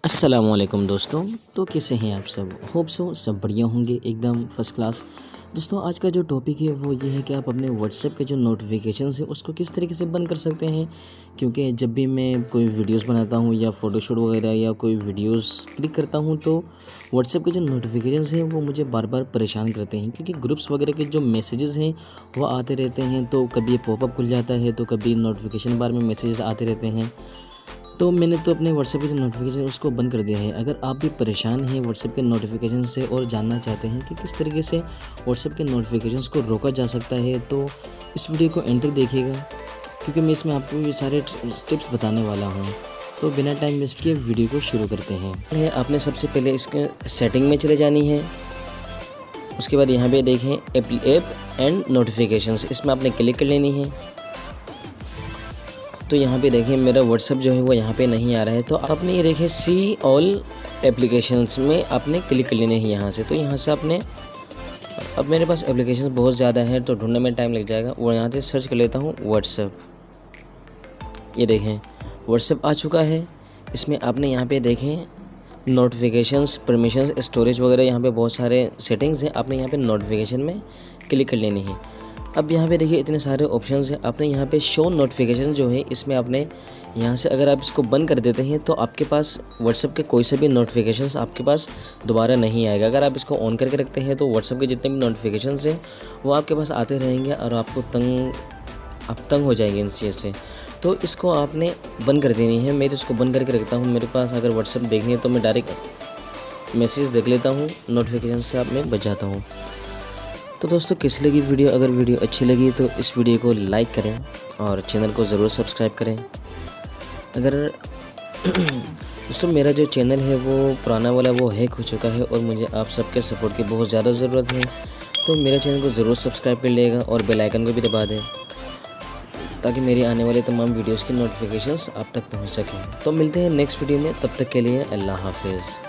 अस्सलामुअलैकुम दोस्तों। तो कैसे हैं आप सब? होप सो सब बढ़िया होंगे, एकदम फर्स्ट क्लास। दोस्तों आज का जो टॉपिक है वो ये है कि आप अपने व्हाट्सएप के जो नोटिफिकेशंस हैं उसको किस तरीके से बंद कर सकते हैं। क्योंकि जब भी मैं कोई वीडियोस बनाता हूँ या फ़ोटोशूट वगैरह या कोई वीडियोस क्लिक करता हूँ तो व्हाट्सएप के जो नोटिफिकेशंस हैं वो मुझे बार बार परेशान करते हैं, क्योंकि ग्रुप्स वगैरह के जो मैसेजेस हैं वो आते रहते हैं। तो कभी पॉपअप खुल जाता है तो कभी नोटिफिकेशन बार में मैसेजेस आते रहते हैं। तो मैंने तो अपने व्हाट्सएप के जो नोटिफिकेशन उसको बंद कर दिया है। अगर आप भी परेशान हैं व्हाट्सएप के नोटिफिकेशन से और जानना चाहते हैं कि किस तरीके से व्हाट्सएप के नोटिफिकेशंस को रोका जा सकता है तो इस वीडियो को एंड तक देखिएगा, क्योंकि मैं इसमें आपको ये सारे टिप्स बताने वाला हूँ। तो बिना टाइम वेस्ट किए वीडियो को शुरू करते हैं। आपने सबसे पहले इसके सेटिंग में चले जानी है। उसके बाद यहाँ पे देखें ऐप एंड नोटिफिकेशंस, इसमें आपने क्लिक कर लेनी है। तो यहाँ पे देखें मेरा व्हाट्सएप जो है वो यहाँ पे नहीं आ रहा है, तो आपने ये देखें सी ऑल एप्लीकेशंस में आपने क्लिक कर लेने हैं यहाँ से। तो यहाँ से आपने, अब मेरे पास एप्लीकेशंस बहुत ज़्यादा है तो ढूंढने में टाइम लग जाएगा, और यहाँ से सर्च कर लेता हूँ व्हाट्सएप। ये देखें व्हाट्सएप आ चुका है। इसमें आपने यहाँ पे देखें नोटिफिकेशंस, परमिशंस, स्टोरेज वगैरह यहाँ पे बहुत सारे सेटिंग्स हैं। आपने यहाँ पे नोटिफिकेशन में क्लिक कर लेनी है। अब यहाँ पे देखिए इतने सारे ऑप्शंस हैं। आपने यहाँ पे शो नोटिफिकेशन जो है इसमें आपने यहाँ से अगर आप इसको बंद कर देते हैं तो आपके पास व्हाट्सएप के कोई से भी नोटिफिकेशंस आपके पास दोबारा नहीं आएगा। अगर आप इसको ऑन करके रखते हैं तो व्हाट्सएप के जितने भी नोटिफिकेशंस हैं वो आपके पास आते रहेंगे और आपको आप तंग हो जाएंगे इन चीज़ से। तो इसको आपने बंद कर देनी है। मैं तो इसको बंद करके रखता हूँ। मेरे पास अगर व्हाट्सएप देखनी है तो मैं डायरेक्ट मैसेज देख लेता हूँ, नोटिफिकेशन से आप मैं बच जाता हूँ। तो दोस्तों कैसी लगी वीडियो? अगर वीडियो अच्छी लगी तो इस वीडियो को लाइक करें और चैनल को ज़रूर सब्सक्राइब करें। अगर दोस्तों मेरा जो चैनल है वो पुराना वाला वो हैक हो चुका है और मुझे आप सबके सपोर्ट की बहुत ज़्यादा ज़रूरत है, तो मेरे चैनल को ज़रूर सब्सक्राइब कर लेगा और बेल आइकन को भी दबा दें ताकि मेरी आने वाले तमाम वीडियोज़ की नोटिफिकेशंस आप तक पहुँच सकें। तो मिलते हैं नेक्स्ट वीडियो में, तब तक के लिए अल्लाह हाफिज़।